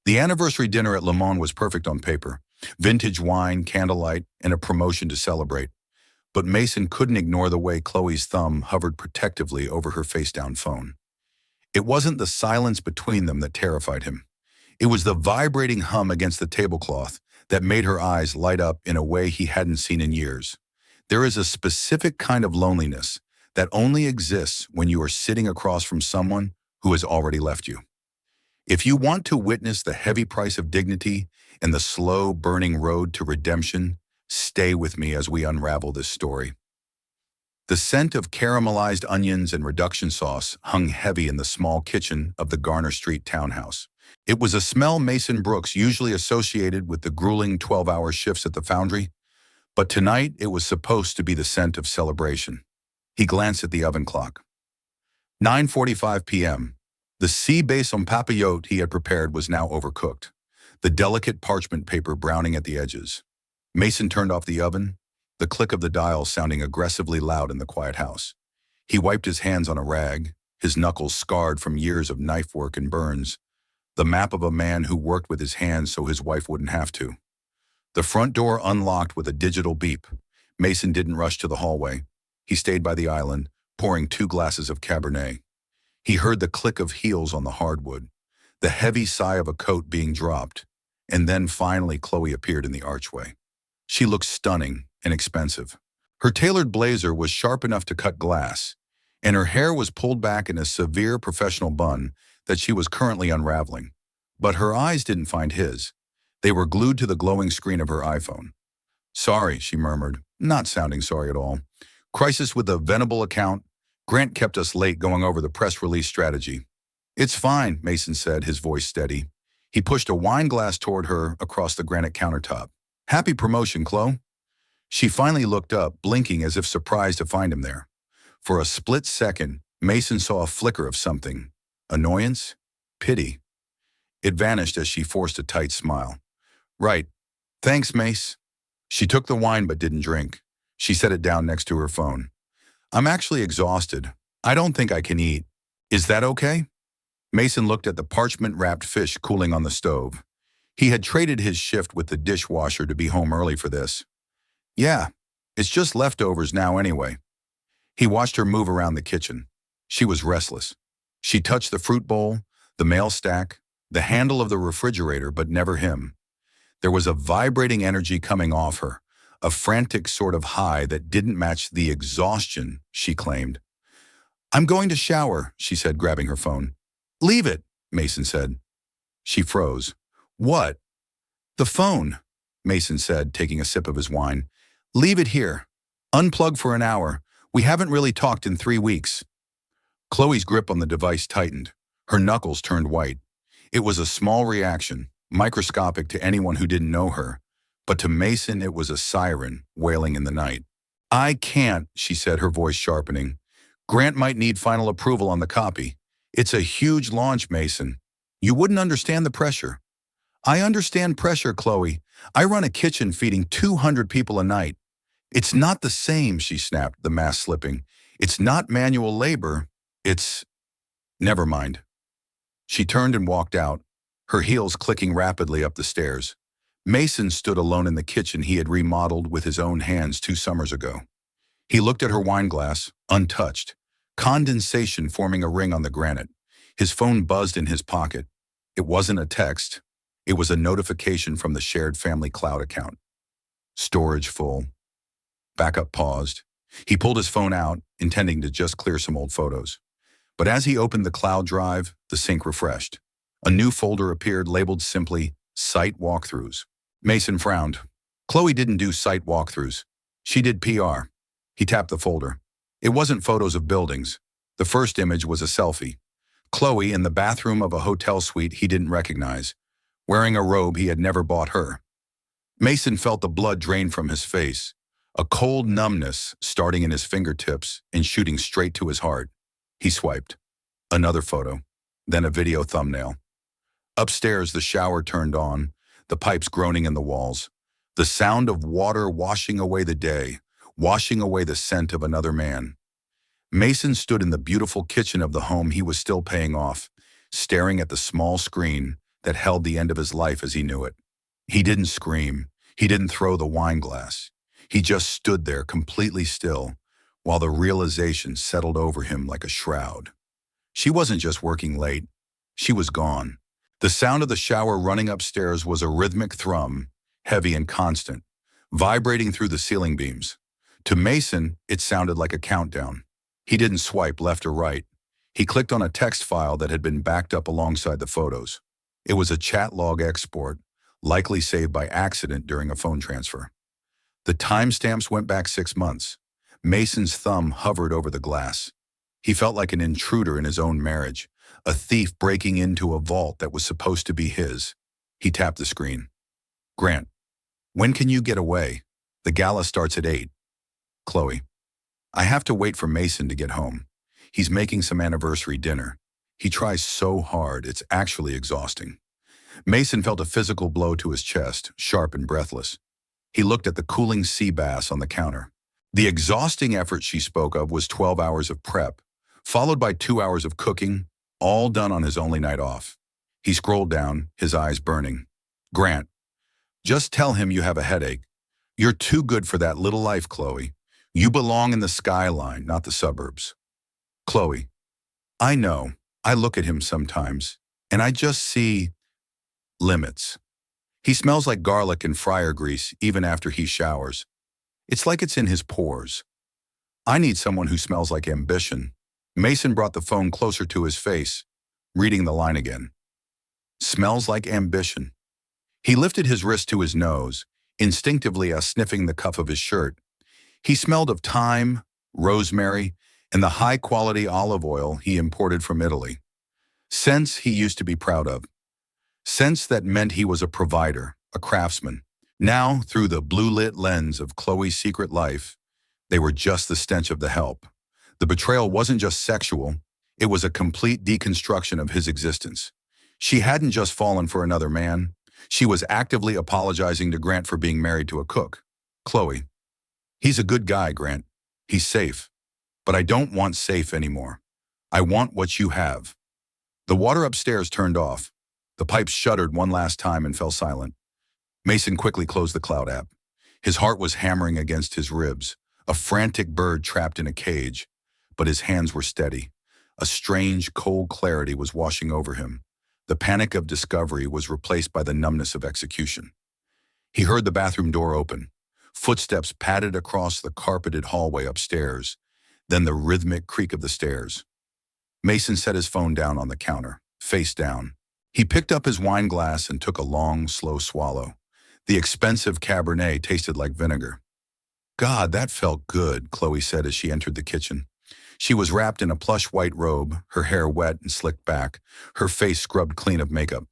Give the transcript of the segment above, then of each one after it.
The anniversary dinner at Le Monde was perfect on paper. Vintage wine, candlelight, and a promotion to celebrate. But Mason couldn't ignore the way Khloe's thumb hovered protectively over her face-down phone. It wasn't the silence between them that terrified him. It was the vibrating hum against the tablecloth that made her eyes light up in a way he hadn't seen in years. There is a specific kind of loneliness that only exists when you are sitting across from someone who has already left you. If you want to witness the heavy price of dignity and the slow burning road to redemption, stay with me as we unravel this story. The scent of caramelized onions and reduction sauce hung heavy in the small kitchen of the Garner Street townhouse. It was a smell Mason Brooks usually associated with the grueling 12-hour shifts at the foundry, but tonight it was supposed to be the scent of celebration. He glanced at the oven clock. 9:45 p.m. The sea base on papillote he had prepared was now overcooked, the delicate parchment paper browning at the edges. Mason turned off the oven, the click of the dial sounding aggressively loud in the quiet house. He wiped his hands on a rag, his knuckles scarred from years of knife work and burns, the map of a man who worked with his hands so his wife wouldn't have to. The front door unlocked with a digital beep. Mason didn't rush to the hallway. He stayed by the island, pouring 2 glasses of Cabernet. He heard the click of heels on the hardwood, the heavy sigh of a coat being dropped, and then finally Khloe appeared in the archway. She looked stunning and expensive. Her tailored blazer was sharp enough to cut glass, and her hair was pulled back in a severe professional bun that she was currently unraveling. But her eyes didn't find his. They were glued to the glowing screen of her iPhone. "Sorry," she murmured, not sounding sorry at all. "Crisis with a Venable account. Grant kept us late going over the press release strategy." "It's fine," Mason said, his voice steady. He pushed a wine glass toward her across the granite countertop. "Happy promotion, Khloe." She finally looked up, blinking as if surprised to find him there. For a split second, Mason saw a flicker of something. Annoyance? Pity? It vanished as she forced a tight smile. "Right. Thanks, Mace." She took the wine but didn't drink. She set it down next to her phone. "I'm actually exhausted. I don't think I can eat. Is that okay?" Mason looked at the parchment-wrapped fish cooling on the stove. He had traded his shift with the dishwasher to be home early for this. "Yeah, it's just leftovers now anyway." He watched her move around the kitchen. She was restless. She touched the fruit bowl, the mail stack, the handle of the refrigerator, but never him. There was a vibrating energy coming off her, a frantic sort of high that didn't match the exhaustion she claimed. "I'm going to shower," she said, grabbing her phone. "Leave it," Mason said. She froze. "What?" "The phone," Mason said, taking a sip of his wine. "Leave it here. Unplug for an hour. We haven't really talked in 3 weeks." Khloe's grip on the device tightened. Her knuckles turned white. It was a small reaction, microscopic to anyone who didn't know her, but to Mason it was a siren wailing in the night. "I can't," she said, her voice sharpening. "Grant might need final approval on the copy. It's a huge launch, Mason. You wouldn't understand the pressure." "I understand pressure, Khloe. I run a kitchen feeding 200 people a night." "It's not the same," she snapped, the mask slipping. "It's not manual labor. It's—" "Never mind." She turned and walked out, her heels clicking rapidly up the stairs. Mason stood alone in the kitchen he had remodeled with his own hands 2 summers ago. He looked at her wine glass, untouched, condensation forming a ring on the granite. His phone buzzed in his pocket. It wasn't a text. It was a notification from the shared family cloud account. Storage full. Backup paused. He pulled his phone out, intending to just clear some old photos. But as he opened the cloud drive, the sync refreshed. A new folder appeared labeled simply, Site Walkthroughs. Mason frowned. Khloe didn't do site walkthroughs. She did PR. He tapped the folder. It wasn't photos of buildings. The first image was a selfie. Khloe in the bathroom of a hotel suite he didn't recognize, wearing a robe he had never bought her. Mason felt the blood drain from his face, a cold numbness starting in his fingertips and shooting straight to his heart. He swiped. Another photo, then a video thumbnail. Upstairs, the shower turned on, the pipes groaning in the walls, the sound of water washing away the day, washing away the scent of another man. Mason stood in the beautiful kitchen of the home he was still paying off, staring at the small screen that held the end of his life as he knew it. He didn't scream. He didn't throw the wine glass. He just stood there completely still while the realization settled over him like a shroud. She wasn't just working late. She was gone. The sound of the shower running upstairs was a rhythmic thrum, heavy and constant, vibrating through the ceiling beams. To Mason, it sounded like a countdown. He didn't swipe left or right. He clicked on a text file that had been backed up alongside the photos. It was a chat log export, likely saved by accident during a phone transfer. The timestamps went back 6 months. Mason's thumb hovered over the glass. He felt like an intruder in his own marriage, a thief breaking into a vault that was supposed to be his. He tapped the screen. Grant, when can you get away? The gala starts at 8. Khloe, I have to wait for Mason to get home. He's making some anniversary dinner. He tries so hard, it's actually exhausting. Mason felt a physical blow to his chest, sharp and breathless. He looked at the cooling sea bass on the counter. The exhausting effort she spoke of was 12 hours of prep, followed by 2 hours of cooking, all done on his only night off. He scrolled down, his eyes burning. Grant, just tell him you have a headache. You're too good for that little life, Khloe. You belong in the skyline, not the suburbs. Khloe, I know. I look at him sometimes, and I just see limits. He smells like garlic and fryer grease even after he showers. It's like it's in his pores. I need someone who smells like ambition. Mason brought the phone closer to his face, reading the line again. Smells like ambition. He lifted his wrist to his nose, instinctively sniffing the cuff of his shirt. He smelled of thyme, rosemary, and the high-quality olive oil he imported from Italy. Scents he used to be proud of. Scents that meant he was a provider, a craftsman. Now, through the blue-lit lens of Khloe's secret life, they were just the stench of the help. The betrayal wasn't just sexual, it was a complete deconstruction of his existence. She hadn't just fallen for another man, she was actively apologizing to Grant for being married to a cook. Khloe, he's a good guy, Grant. He's safe. But I don't want safe anymore. I want what you have. The water upstairs turned off. The pipes shuddered one last time and fell silent. Mason quickly closed the Cloud app. His heart was hammering against his ribs, a frantic bird trapped in a cage, but his hands were steady. A strange, cold clarity was washing over him. The panic of discovery was replaced by the numbness of execution. He heard the bathroom door open. Footsteps padded across the carpeted hallway upstairs, then the rhythmic creak of the stairs. Mason set his phone down on the counter, face down. He picked up his wine glass and took a long, slow swallow. The expensive Cabernet tasted like vinegar. God, that felt good, Khloe said as she entered the kitchen. She was wrapped in a plush white robe, her hair wet and slicked back, her face scrubbed clean of makeup.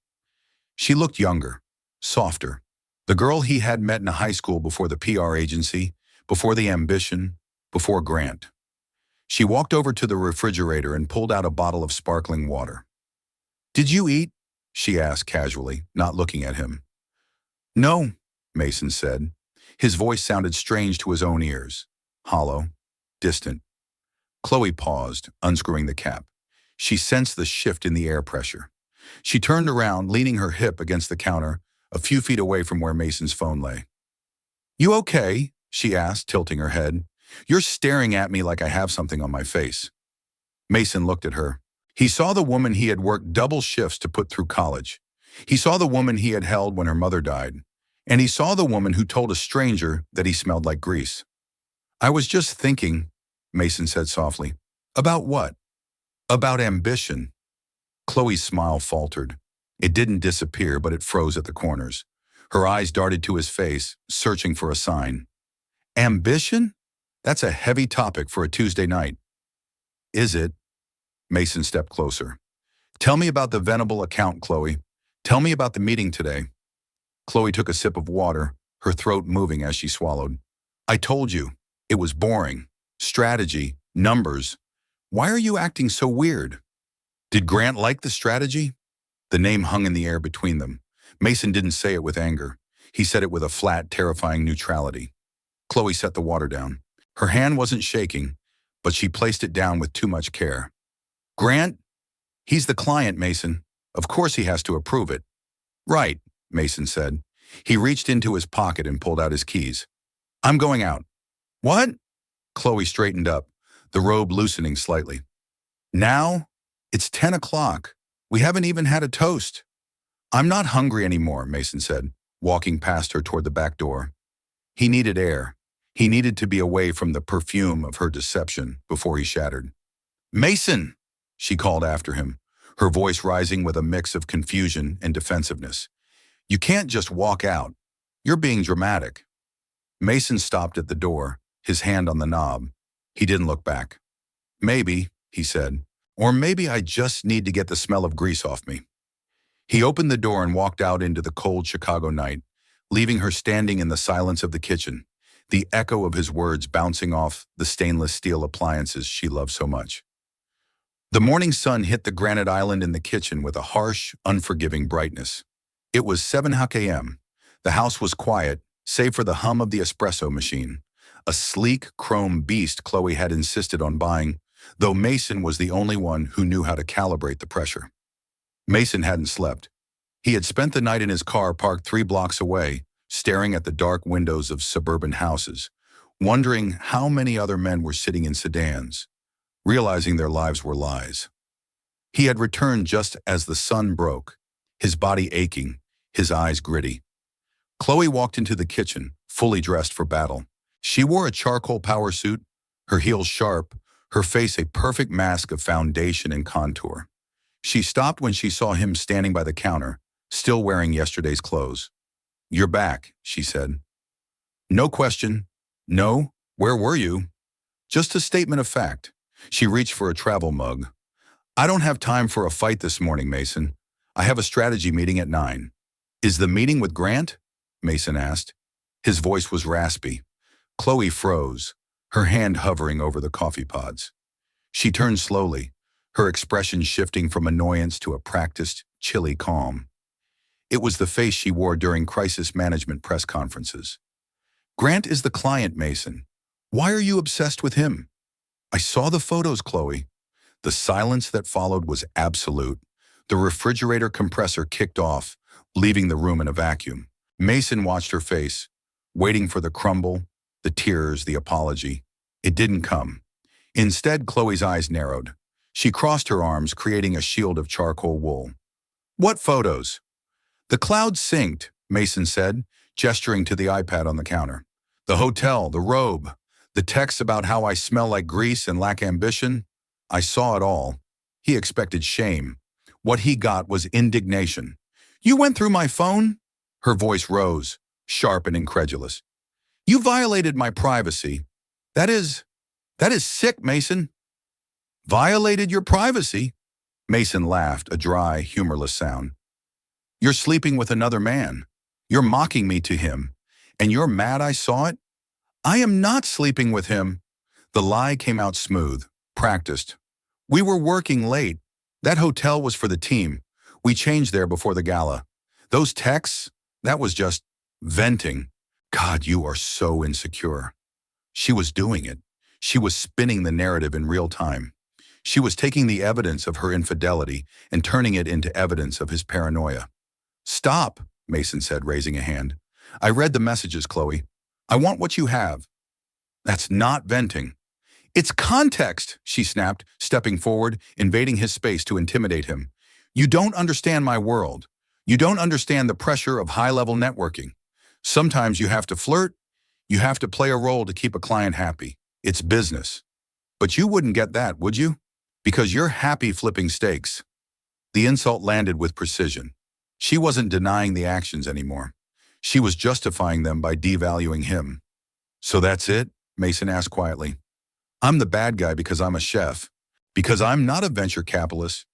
She looked younger, softer. The girl he had met in high school before the PR agency, before the ambition, before Grant. She walked over to the refrigerator and pulled out a bottle of sparkling water. Did you eat? She asked casually, not looking at him. No, Mason said. His voice sounded strange to his own ears, hollow, distant. Khloe paused, unscrewing the cap. She sensed the shift in the air pressure. She turned around, leaning her hip against the counter, a few feet away from where Mason's phone lay. You okay? She asked, tilting her head. You're staring at me like I have something on my face. Mason looked at her. He saw the woman he had worked double shifts to put through college. He saw the woman he had held when her mother died. And he saw the woman who told a stranger that he smelled like grease. I was just thinking, Mason said softly. About what? About ambition. Khloe's smile faltered. It didn't disappear, but it froze at the corners. Her eyes darted to his face, searching for a sign. Ambition? That's a heavy topic for a Tuesday night. Is it? Mason stepped closer. Tell me about the Venable account, Khloe. Tell me about the meeting today. Khloe took a sip of water, her throat moving as she swallowed. I told you, it was boring. Strategy, numbers. Why are you acting so weird? Did Grant like the strategy? The name hung in the air between them. Mason didn't say it with anger. He said it with a flat, terrifying neutrality. Khloe set the water down. Her hand wasn't shaking, but she placed it down with too much care. Grant? He's the client, Mason. Of course he has to approve it. Right, Mason said. He reached into his pocket and pulled out his keys. I'm going out. What? Khloe straightened up, the robe loosening slightly. Now? It's 10 o'clock. We haven't even had a toast. I'm not hungry anymore, Mason said, walking past her toward the back door. He needed air. He needed to be away from the perfume of her deception before he shattered. Mason, she called after him, her voice rising with a mix of confusion and defensiveness. You can't just walk out. You're being dramatic. Mason stopped at the door, his hand on the knob. He didn't look back. Maybe, he said, or maybe I just need to get the smell of grease off me. He opened the door and walked out into the cold Chicago night, leaving her standing in the silence of the kitchen, the echo of his words bouncing off the stainless steel appliances she loved so much. The morning sun hit the granite island in the kitchen with a harsh, unforgiving brightness. It was 7 a.m. The house was quiet, save for the hum of the espresso machine, a sleek chrome beast Khloe had insisted on buying, though Mason was the only one who knew how to calibrate the pressure. Mason hadn't slept. He had spent the night in his car parked 3 blocks away, staring at the dark windows of suburban houses, wondering how many other men were sitting in sedans, realizing their lives were lies. He had returned just as the sun broke, his body aching, his eyes gritty. Khloe walked into the kitchen, fully dressed for battle. She wore a charcoal power suit, her heels sharp, her face a perfect mask of foundation and contour. She stopped when she saw him standing by the counter, still wearing yesterday's clothes. You're back, she said. No question. No, where were you? Just a statement of fact. She reached for a travel mug. I don't have time for a fight this morning, Mason. I have a strategy meeting at 9. Is the meeting with Grant? Mason asked. His voice was raspy. Khloe froze, her hand hovering over the coffee pods. She turned slowly, her expression shifting from annoyance to a practiced, chilly calm. It was the face she wore during crisis management press conferences. Grant is the client, Mason. Why are you obsessed with him? I saw the photos, Khloe. The silence that followed was absolute. The refrigerator compressor kicked off, leaving the room in a vacuum. Mason watched her face, waiting for the crumble, the tears, the apology. It didn't come. Instead, Khloe's eyes narrowed. She crossed her arms, creating a shield of charcoal wool. What photos? The clouds synced, Mason said, gesturing to the iPad on the counter. The hotel, the robe, the text about how I smell like grease and lack ambition. I saw it all. He expected shame. What he got was indignation. You went through my phone? Her voice rose, sharp and incredulous. You violated my privacy. That is sick, Mason. Violated your privacy? Mason laughed, a dry, humorless sound. You're sleeping with another man. You're mocking me to him. And you're mad I saw it? I am not sleeping with him. The lie came out smooth, practiced. We were working late. That hotel was for the team. We changed there before the gala. Those texts, that was just venting. God, you are so insecure. She was doing it. She was spinning the narrative in real time. She was taking the evidence of her infidelity and turning it into evidence of his paranoia. Stop, Mason said, raising a hand. I read the messages, Khloe. I want what you have. That's not venting. It's context, she snapped, stepping forward, invading his space to intimidate him. You don't understand my world. You don't understand the pressure of high-level networking. Sometimes you have to flirt. You have to play a role to keep a client happy. It's business. But you wouldn't get that, would you? Because you're happy flipping steaks. The insult landed with precision. She wasn't denying the actions anymore. She was justifying them by devaluing him. So that's it? Mason asked quietly. I'm the bad guy because I'm a chef. Because I'm not a venture capitalist.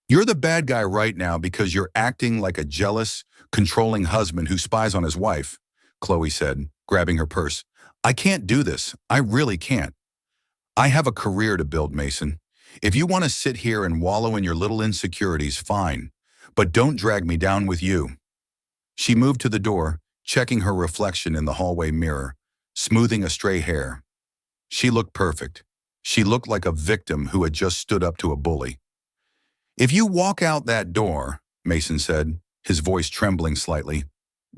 You're the bad guy right now because you're acting like a jealous, controlling husband who spies on his wife, Khloe said, grabbing her purse. I can't do this. I really can't. I have a career to build, Mason. If you want to sit here and wallow in your little insecurities, fine. But don't drag me down with you. She moved to the door, checking her reflection in the hallway mirror, smoothing a stray hair. She looked perfect. She looked like a victim who had just stood up to a bully. If you walk out that door, Mason said, his voice trembling slightly.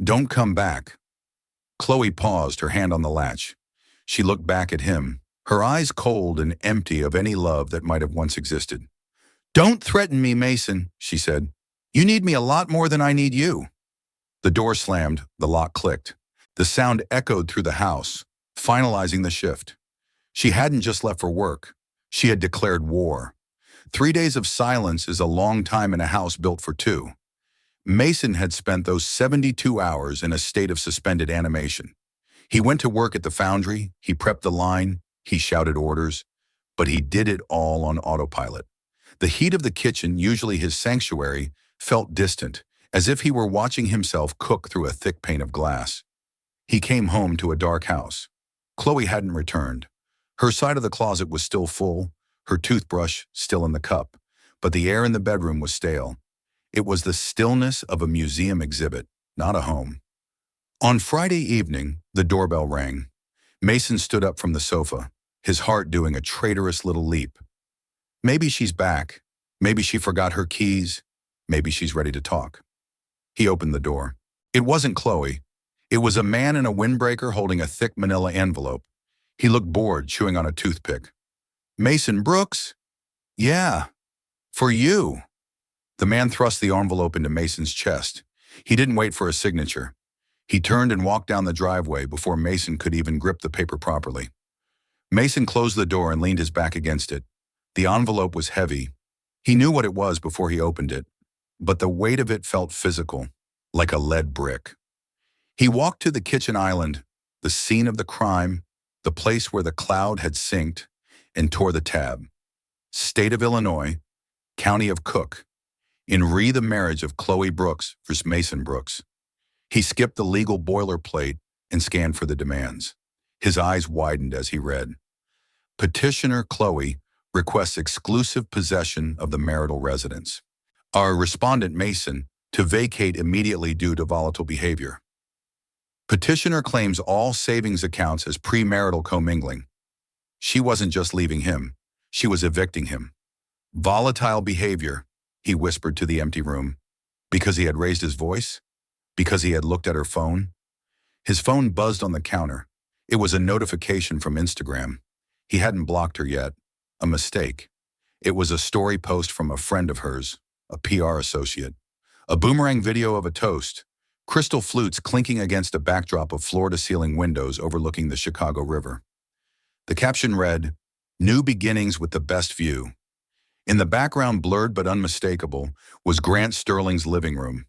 "Don't come back." Khloe paused, her hand on the latch. She looked back at him, her eyes cold and empty of any love that might have once existed. "Don't threaten me, Mason," she said. "You need me a lot more than I need you." The door slammed, the lock clicked. The sound echoed through the house, finalizing the shift. She hadn't just left for work. She had declared war. 3 days of silence is a long time in a house built for two. Mason had spent those 72 hours in a state of suspended animation. He went to work at the foundry, he prepped the line, he shouted orders, but he did it all on autopilot. The heat of the kitchen, usually his sanctuary, felt distant, as if he were watching himself cook through a thick pane of glass. He came home to a dark house. Khloe hadn't returned. Her side of the closet was still full, her toothbrush still in the cup, but the air in the bedroom was stale. It was the stillness of a museum exhibit, not a home. On Friday evening, the doorbell rang. Mason stood up from the sofa, his heart doing a traitorous little leap. Maybe she's back. Maybe she forgot her keys. Maybe she's ready to talk. He opened the door. It wasn't Khloe. It was a man in a windbreaker holding a thick manila envelope. He looked bored, chewing on a toothpick. "Mason Brooks?" "Yeah. For you." The man thrust the envelope into Mason's chest. He didn't wait for a signature. He turned and walked down the driveway before Mason could even grip the paper properly. Mason closed the door and leaned his back against it. The envelope was heavy. He knew what it was before he opened it, but the weight of it felt physical, like a lead brick. He walked to the kitchen island, the scene of the crime, the place where the cloud had synced, and tore the tab. State of Illinois, County of Cook. In re the marriage of Khloe Brooks versus Mason Brooks. He skipped the legal boilerplate and scanned for the demands. His eyes widened as he read. Petitioner Khloe requests exclusive possession of the marital residence. Our respondent Mason to vacate immediately due to volatile behavior. Petitioner claims all savings accounts as premarital commingling. She wasn't just leaving him, she was evicting him. Volatile behavior, he whispered to the empty room. Because he had raised his voice? Because he had looked at her phone? His phone buzzed on the counter. It was a notification from Instagram. He hadn't blocked her yet. A mistake. It was a story post from a friend of hers, a PR associate. A boomerang video of a toast, crystal flutes clinking against a backdrop of floor-to-ceiling windows overlooking the Chicago River. The caption read, "New beginnings with the best view." In the background, blurred but unmistakable, was Grant Sterling's living room.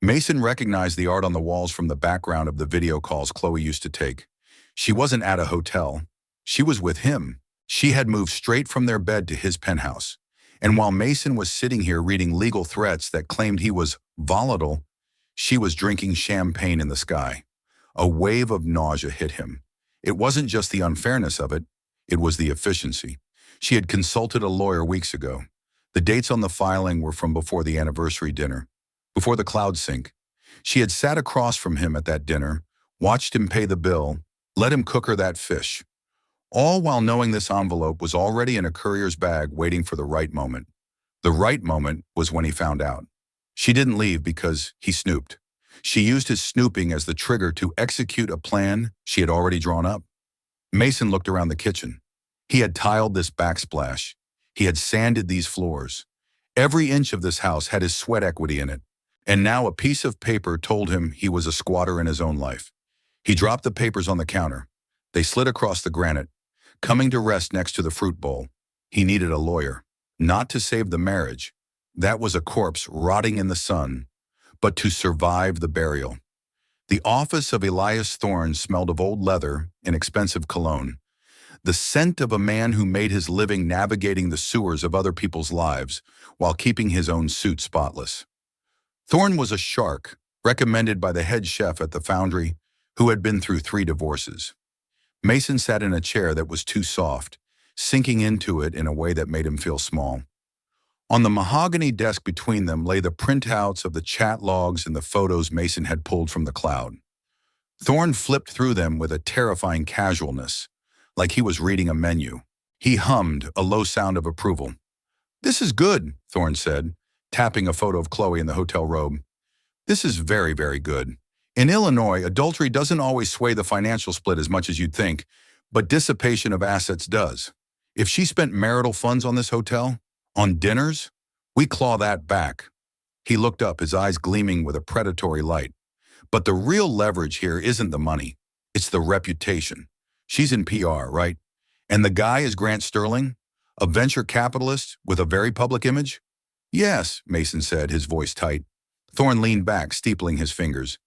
Mason recognized the art on the walls from the background of the video calls Khloe used to take. She wasn't at a hotel. She was with him. She had moved straight from their bed to his penthouse. And while Mason was sitting here reading legal threats that claimed he was volatile, she was drinking champagne in the sky. A wave of nausea hit him. It wasn't just the unfairness of it, it was the efficiency. She had consulted a lawyer weeks ago. The dates on the filing were from before the anniversary dinner, before the cloud sync. She had sat across from him at that dinner, watched him pay the bill, let him cook her that fish. All while knowing this envelope was already in a courier's bag waiting for the right moment. The right moment was when he found out. She didn't leave because he snooped. She used his snooping as the trigger to execute a plan she had already drawn up. Mason looked around the kitchen. He had tiled this backsplash. He had sanded these floors. Every inch of this house had his sweat equity in it. And now a piece of paper told him he was a squatter in his own life. He dropped the papers on the counter. They slid across the granite, coming to rest next to the fruit bowl. He needed a lawyer, not to save the marriage. That was a corpse rotting in the sun, but to survive the burial. The office of Elias Thorne smelled of old leather and expensive cologne. The scent of a man who made his living navigating the sewers of other people's lives while keeping his own suit spotless. Thorne was a shark, recommended by the head chef at the foundry, who had been through 3 divorces. Mason sat in a chair that was too soft, sinking into it in a way that made him feel small. On the mahogany desk between them lay the printouts of the chat logs and the photos Mason had pulled from the cloud. Thorne flipped through them with a terrifying casualness, like he was reading a menu. He hummed a low sound of approval. "This is good," Thorne said, tapping a photo of Khloe in the hotel robe. This is very, very good. In Illinois, adultery doesn't always sway the financial split as much as you'd think, but dissipation of assets does. If she spent marital funds on this hotel, on dinners, we claw that back. He looked up, his eyes gleaming with a predatory light. But the real leverage here isn't the money. It's the reputation. She's in PR, right? And the guy is Grant Sterling, a venture capitalist with a very public image? Yes, Mason said, his voice tight. Thorne leaned back, steepling his fingers.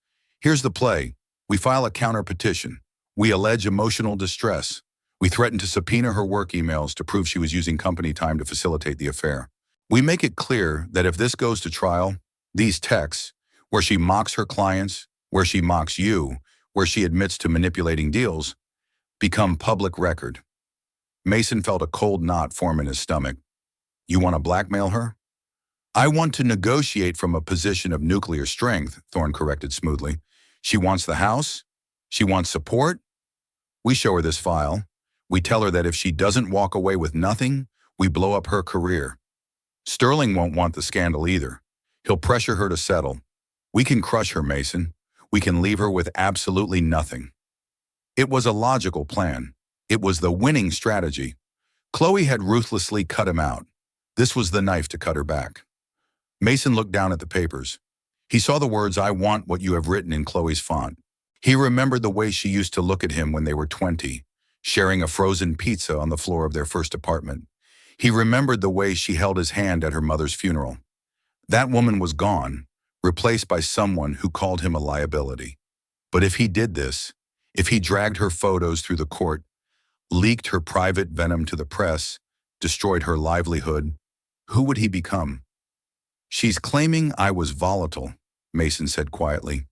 Here's the play. We file a counter-petition. We allege emotional distress. We threaten to subpoena her work emails to prove she was using company time to facilitate the affair. We make it clear that if this goes to trial, these texts, where she mocks her clients, where she mocks you, where she admits to manipulating deals, become public record. Mason felt a cold knot form in his stomach. You want to blackmail her? I want to negotiate from a position of nuclear strength, Thorne corrected smoothly. She wants the house? She wants support? We show her this file. We tell her that if she doesn't walk away with nothing, we blow up her career. Sterling won't want the scandal either. He'll pressure her to settle. We can crush her, Mason. We can leave her with absolutely nothing. It was a logical plan. It was the winning strategy. Khloe had ruthlessly cut him out. This was the knife to cut her back. Mason looked down at the papers. He saw the words, I want what you have written in Khloe's font. He remembered the way she used to look at him when they were 20, sharing a frozen pizza on the floor of their first apartment. He remembered the way she held his hand at her mother's funeral. That woman was gone, replaced by someone who called him a liability. But if he did this, if he dragged her photos through the court, leaked her private venom to the press, destroyed her livelihood, who would he become? She's claiming I was volatile, Mason said quietly.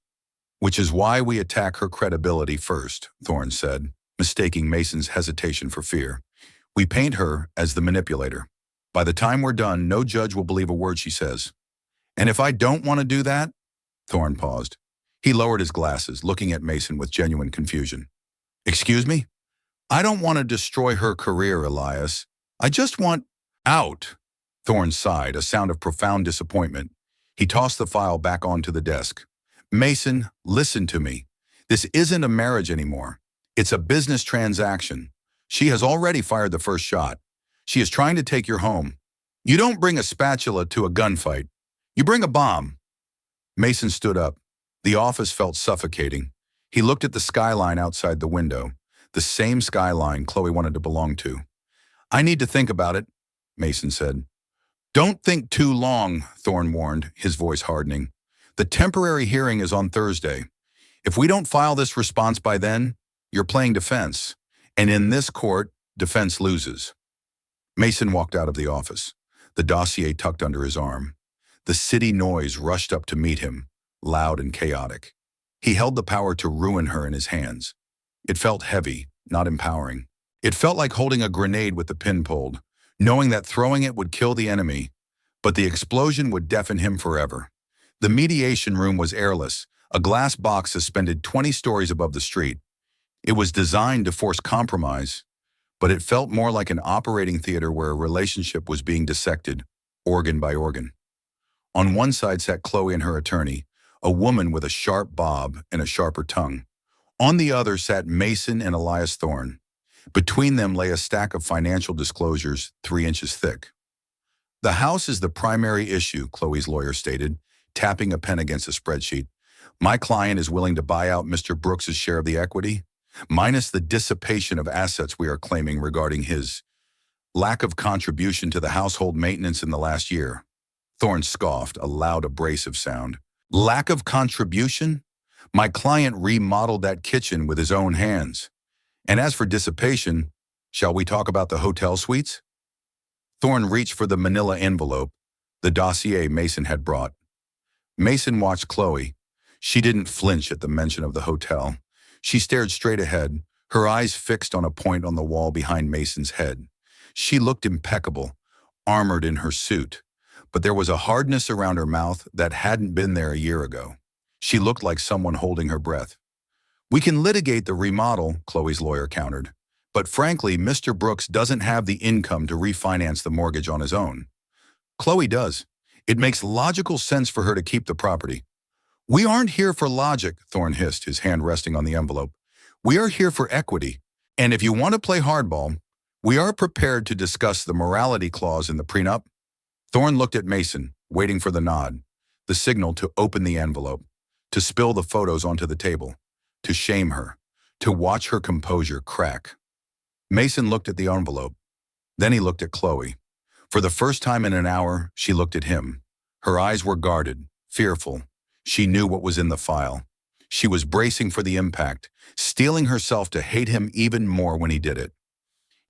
Which is why we attack her credibility first, Thorne said, mistaking Mason's hesitation for fear. We paint her as the manipulator. By the time we're done, no judge will believe a word she says. And if I don't want to do that? Thorne paused. He lowered his glasses, looking at Mason with genuine confusion. Excuse me? I don't want to destroy her career, Elias. I just want out. Thorne sighed, a sound of profound disappointment. He tossed the file back onto the desk. Mason, listen to me. This isn't a marriage anymore. It's a business transaction. She has already fired the first shot. She is trying to take your home. You don't bring a spatula to a gunfight. You bring a bomb. Mason stood up. The office felt suffocating. He looked at the skyline outside the window, the same skyline Khloe wanted to belong to. I need to think about it, Mason said. Don't think too long, Thorne warned, his voice hardening. The temporary hearing is on Thursday. If we don't file this response by then, you're playing defense. And in this court, defense loses. Mason walked out of the office, the dossier tucked under his arm. The city noise rushed up to meet him, loud and chaotic. He held the power to ruin her in his hands. It felt heavy, not empowering. It felt like holding a grenade with the pin pulled, knowing that throwing it would kill the enemy, but the explosion would deafen him forever. The mediation room was airless, a glass box suspended 20 stories above the street. It was designed to force compromise, but it felt more like an operating theater where a relationship was being dissected, organ by organ. On one side sat Khloe and her attorney, a woman with a sharp bob and a sharper tongue. On the other sat Mason and Elias Thorne. Between them lay a stack of financial disclosures 3 inches thick. The house is the primary issue, Khloe's lawyer stated, tapping a pen against a spreadsheet. My client is willing to buy out Mr. Brooks's share of the equity, minus the dissipation of assets we are claiming regarding his lack of contribution to the household maintenance in the last year. Thorne scoffed, a loud, abrasive sound. Lack of contribution? My client remodeled that kitchen with his own hands. And as for dissipation, shall we talk about the hotel suites? Thorne reached for the manila envelope, the dossier Mason had brought. Mason watched Khloe. She didn't flinch at the mention of the hotel. She stared straight ahead, her eyes fixed on a point on the wall behind Mason's head. She looked impeccable, armored in her suit, but there was a hardness around her mouth that hadn't been there a year ago. She looked like someone holding her breath. We can litigate the remodel, Khloe's lawyer countered. But frankly, Mr. Brooks doesn't have the income to refinance the mortgage on his own. Khloe does. It makes logical sense for her to keep the property. We aren't here for logic, Thorne hissed, his hand resting on the envelope. We are here for equity. And if you want to play hardball, we are prepared to discuss the morality clause in the prenup. Thorne looked at Mason, waiting for the nod, the signal to open the envelope, to spill the photos onto the table, to shame her, to watch her composure crack. Mason looked at the envelope. Then he looked at Khloe. For the first time in an hour, she looked at him. Her eyes were guarded, fearful. She knew what was in the file. She was bracing for the impact, steeling herself to hate him even more when he did it.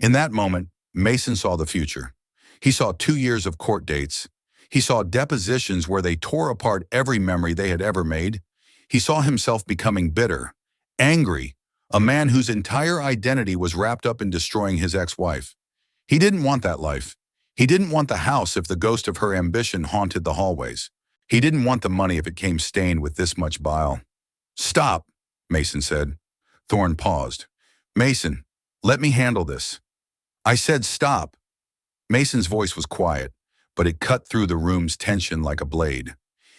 In that moment, Mason saw the future. He saw 2 years of court dates. He saw depositions where they tore apart every memory they had ever made. He saw himself becoming bitter, angry, a man whose entire identity was wrapped up in destroying his ex-wife. He didn't want that life. He didn't want the house if the ghost of her ambition haunted the hallways. He didn't want the money if it came stained with this much bile. "Stop," Mason said. Thorne paused. "Mason, let me handle this." "I said stop." Mason's voice was quiet, but it cut through the room's tension like a blade.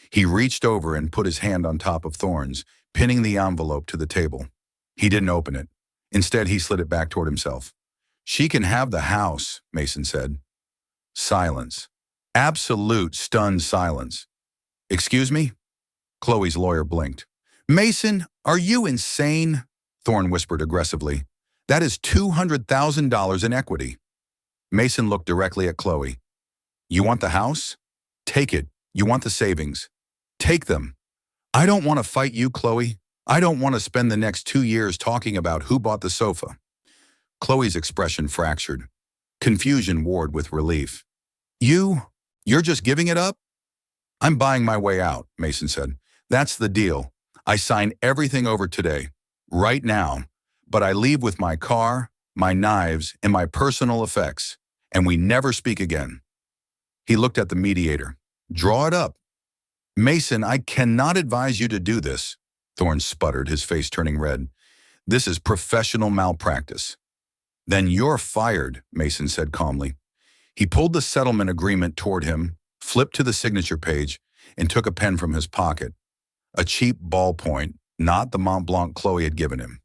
He reached over and put his hand on top of Thorne's, pinning the envelope to the table. He didn't open it. Instead, he slid it back toward himself. "She can have the house," Mason said. Silence. Absolute stunned silence. "Excuse me?" Khloe's lawyer blinked. "Mason, are you insane?" Thorne whispered aggressively. "That is $200,000 in equity." Mason looked directly at Khloe. "You want the house? Take it. You want the savings? Take them. I don't want to fight you, Khloe. I don't want to spend the next 2 years talking about who bought the sofa." Khloe's expression fractured. Confusion warred with relief. You're just giving it up?" "I'm buying my way out," Mason said. "That's the deal. I sign everything over today, right now, but I leave with my car, my knives, and my personal effects, and we never speak again." He looked at the mediator. "Draw it up." "Mason, I cannot advise you to do this," Thorne sputtered, his face turning red. "This is professional malpractice." "Then you're fired," Mason said calmly. He pulled the settlement agreement toward him, flipped to the signature page, and took a pen from his pocket. A cheap ballpoint, not the Mont Blanc Khloe had given him.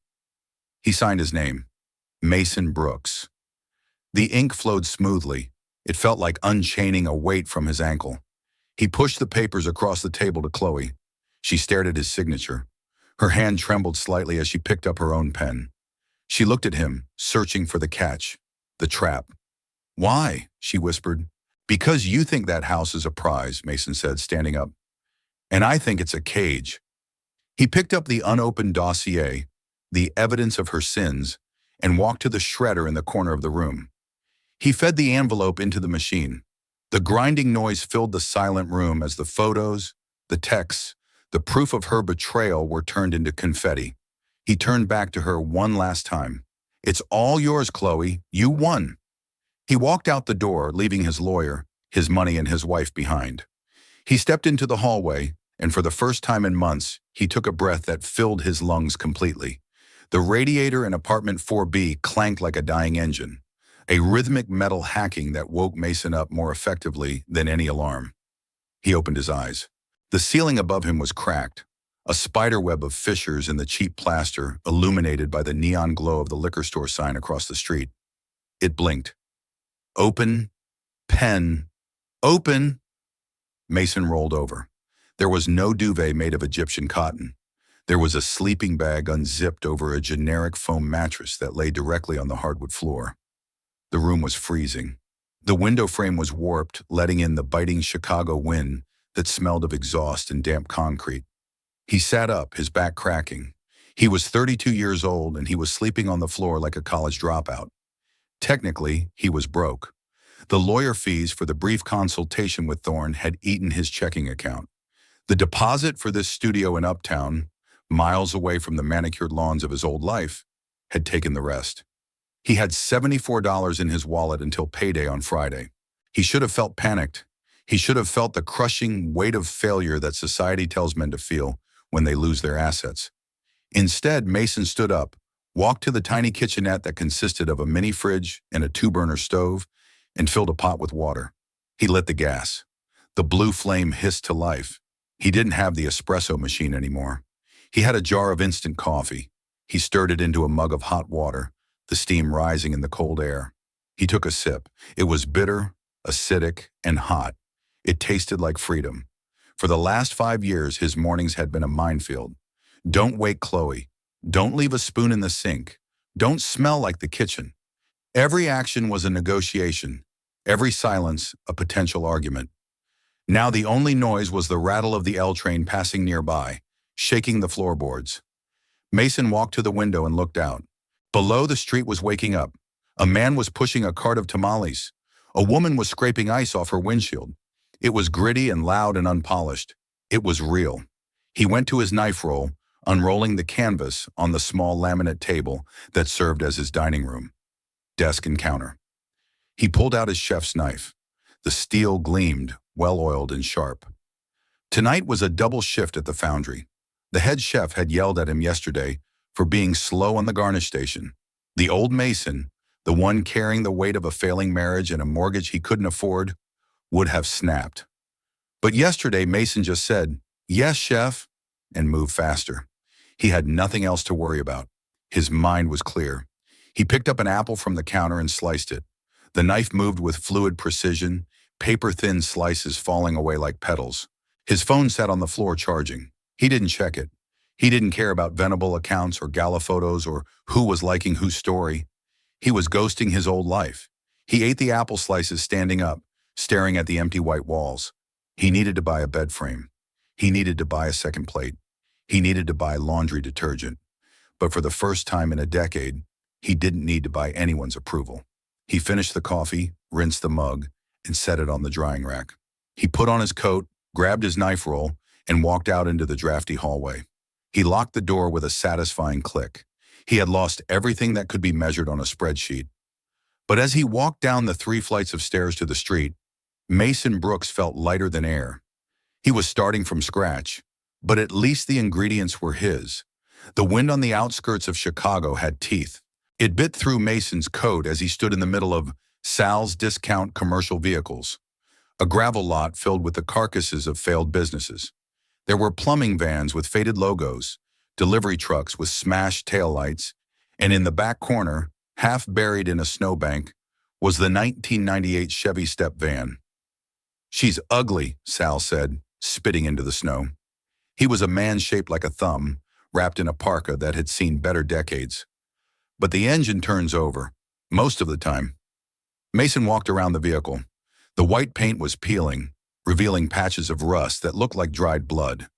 He signed his name, Mason Brooks. The ink flowed smoothly. It felt like unchaining a weight from his ankle. He pushed the papers across the table to Khloe. She stared at his signature. Her hand trembled slightly as she picked up her own pen. She looked at him, searching for the catch, the trap. "Why?" she whispered. "Because you think that house is a prize," Mason said, standing up. "And I think it's a cage." He picked up the unopened dossier, the evidence of her sins, and walked to the shredder in the corner of the room. He fed the envelope into the machine. The grinding noise filled the silent room as the photos, the texts, the proof of her betrayal were turned into confetti. He turned back to her one last time. "It's all yours, Khloe. You won." He walked out the door, leaving his lawyer, his money, and his wife behind. He stepped into the hallway, and for the first time in months, he took a breath that filled his lungs completely. The radiator in apartment 4B clanked like a dying engine, a rhythmic metal hacking that woke Mason up more effectively than any alarm. He opened his eyes. The ceiling above him was cracked, a spiderweb of fissures in the cheap plaster illuminated by the neon glow of the liquor store sign across the street. It blinked. "Open, pen, open." Mason rolled over. There was no duvet made of Egyptian cotton. There was a sleeping bag unzipped over a generic foam mattress that lay directly on the hardwood floor. The room was freezing. The window frame was warped, letting in the biting Chicago wind that smelled of exhaust and damp concrete. He sat up, his back cracking. He was 32 years old, and he was sleeping on the floor like a college dropout. Technically, he was broke. The lawyer fees for the brief consultation with Thorne had eaten his checking account. The deposit for this studio in Uptown, miles away from the manicured lawns of his old life, had taken the rest. He had $74 in his wallet until payday on Friday. He should have felt panicked. He should have felt the crushing weight of failure that society tells men to feel when they lose their assets. Instead, Mason stood up, walked to the tiny kitchenette that consisted of a mini fridge and a 2-burner stove, and filled a pot with water. He lit the gas. The blue flame hissed to life. He didn't have the espresso machine anymore. He had a jar of instant coffee. He stirred it into a mug of hot water, the steam rising in the cold air. He took a sip. It was bitter, acidic, and hot. It tasted like freedom. For the last 5 years, his mornings had been a minefield. Don't wake Khloe. Don't leave a spoon in the sink. Don't smell like the kitchen. Every action was a negotiation. Every silence, a potential argument. Now the only noise was the rattle of the L train passing nearby, shaking the floorboards. Mason walked to the window and looked out. Below, the street was waking up. A man was pushing a cart of tamales. A woman was scraping ice off her windshield. It was gritty and loud and unpolished. It was real. He went to his knife roll, unrolling the canvas on the small laminate table that served as his dining room, desk and counter. He pulled out his chef's knife. The steel gleamed, well-oiled and sharp. Tonight was a double shift at the foundry. The head chef had yelled at him yesterday for being slow on the garnish station. The old Mason, the one carrying the weight of a failing marriage and a mortgage he couldn't afford, would have snapped. But yesterday, Mason just said, "Yes, chef," and moved faster. He had nothing else to worry about. His mind was clear. He picked up an apple from the counter and sliced it. The knife moved with fluid precision, paper-thin slices falling away like petals. His phone sat on the floor charging. He didn't check it. He didn't care about Venable accounts or gala photos or who was liking whose story. He was ghosting his old life. He ate the apple slices standing up, staring at the empty white walls. He needed to buy a bed frame. He needed to buy a second plate. He needed to buy laundry detergent. But for the first time in a decade, he didn't need to buy anyone's approval. He finished the coffee, rinsed the mug, and set it on the drying rack. He put on his coat, grabbed his knife roll, and walked out into the drafty hallway. He locked the door with a satisfying click. He had lost everything that could be measured on a spreadsheet. But as he walked down the 3 flights of stairs to the street, Mason Brooks felt lighter than air. He was starting from scratch, but at least the ingredients were his. The wind on the outskirts of Chicago had teeth. It bit through Mason's coat as he stood in the middle of Sal's Discount Commercial Vehicles, a gravel lot filled with the carcasses of failed businesses. There were plumbing vans with faded logos, delivery trucks with smashed taillights, and in the back corner, half buried in a snowbank, was the 1998 Chevy Step van. "She's ugly," Sal said, spitting into the snow. He was a man shaped like a thumb, wrapped in a parka that had seen better decades. But the engine turns over, most of the time. Mason walked around the vehicle. The white paint was peeling, revealing patches of rust that looked like dried blood.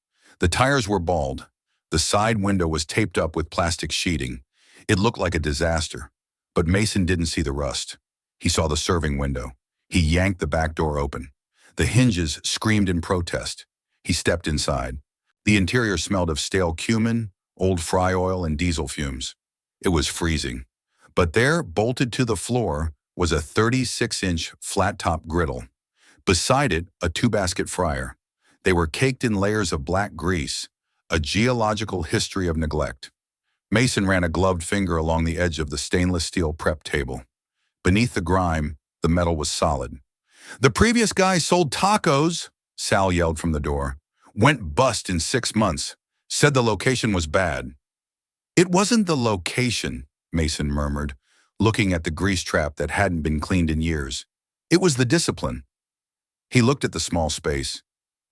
The tires were bald. The side window was taped up with plastic sheeting. It looked like a disaster. But Mason didn't see the rust. He saw the serving window. He yanked the back door open. The hinges screamed in protest. He stepped inside. The interior smelled of stale cumin, old fry oil, and diesel fumes. It was freezing. But there, bolted to the floor, was a 36-inch flat-top griddle. Beside it, a 2-basket fryer. They were caked in layers of black grease, a geological history of neglect. Mason ran a gloved finger along the edge of the stainless steel prep table. Beneath the grime, the metal was solid. "The previous guy sold tacos," Sal yelled from the door. "Went bust in 6 months. Said the location was bad." "It wasn't the location," Mason murmured, looking at the grease trap that hadn't been cleaned in years. "It was the discipline." He looked at the small space.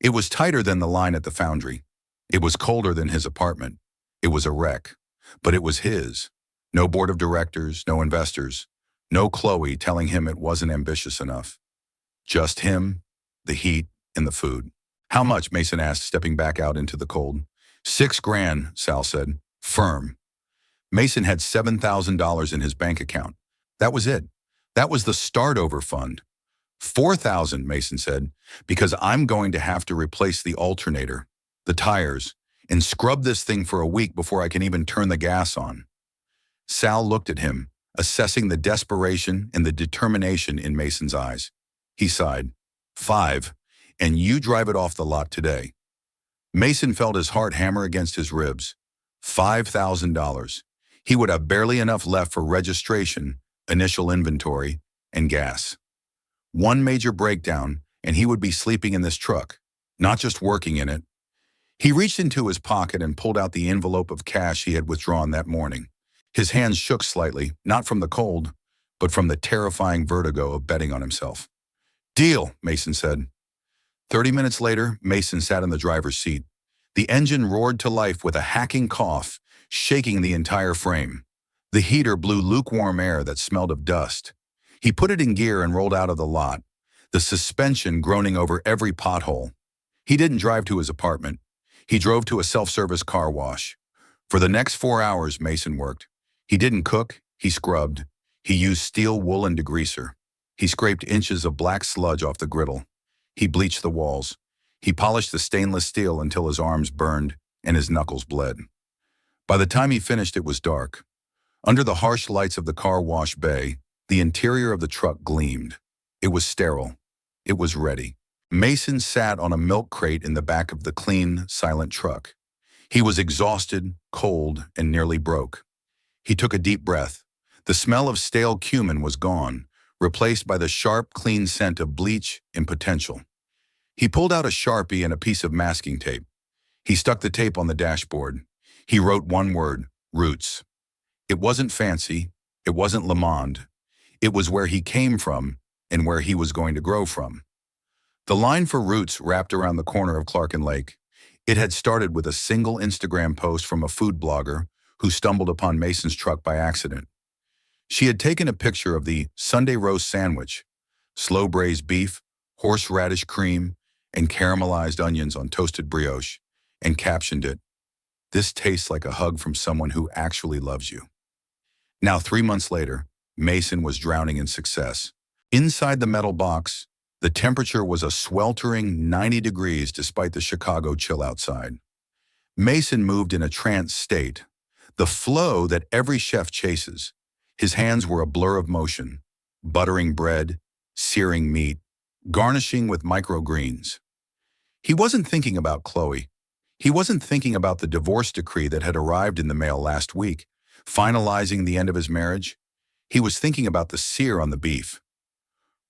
It was tighter than the line at the foundry. It was colder than his apartment. It was a wreck. But it was his. No board of directors, no investors, no Khloe telling him it wasn't ambitious enough. Just him, the heat, and the food. "How much?" Mason asked, stepping back out into the cold. $6,000, Sal said. Firm. Mason had $7,000 in his bank account. That was it. That was the start-over fund. $4,000, Mason said, because I'm going to have to replace the alternator, the tires, and scrub this thing for a week before I can even turn the gas on. Sal looked at him, assessing the desperation and the determination in Mason's eyes. He sighed. 5, and you drive it off the lot today. Mason felt his heart hammer against his ribs. $5,000. He would have barely enough left for registration, initial inventory, and gas. One major breakdown, and he would be sleeping in this truck, not just working in it, He reached into his pocket and pulled out the envelope of cash he had withdrawn that morning. His hands shook slightly, not from the cold, but from the terrifying vertigo of betting on himself. "Deal," Mason said. 30 minutes later, Mason sat in the driver's seat. The engine roared to life with a hacking cough, shaking the entire frame. The heater blew lukewarm air that smelled of dust. He put it in gear and rolled out of the lot, the suspension groaning over every pothole. He didn't drive to his apartment. He drove to a self-service car wash. For the next 4 hours, Mason worked. He didn't cook, he scrubbed. He used steel woolen degreaser. He scraped inches of black sludge off the griddle. He bleached the walls. He polished the stainless steel until his arms burned and his knuckles bled. By the time he finished, it was dark. Under the harsh lights of the car wash bay, the interior of the truck gleamed. It was sterile. It was ready. Mason sat on a milk crate in the back of the clean, silent truck. He was exhausted, cold, and nearly broke. He took a deep breath. The smell of stale cumin was gone, replaced by the sharp, clean scent of bleach and potential. He pulled out a Sharpie and a piece of masking tape. He stuck the tape on the dashboard. He wrote one word, roots. It wasn't fancy. It wasn't Le Monde. It was where he came from and where he was going to grow from. The line for roots wrapped around the corner of Clark and Lake. It had started with a single Instagram post from a food blogger who stumbled upon Mason's truck by accident. She had taken a picture of the Sunday roast sandwich, slow braised beef, horseradish cream, and caramelized onions on toasted brioche, and captioned it, "This tastes like a hug from someone who actually loves you." Now, 3 months later, Mason was drowning in success. Inside the metal box, the temperature was a sweltering 90 degrees despite the Chicago chill outside. Mason moved in a trance state, the flow that every chef chases. His hands were a blur of motion, buttering bread, searing meat, garnishing with microgreens. He wasn't thinking about Khloe. He wasn't thinking about the divorce decree that had arrived in the mail last week, finalizing the end of his marriage. He was thinking about the sear on the beef.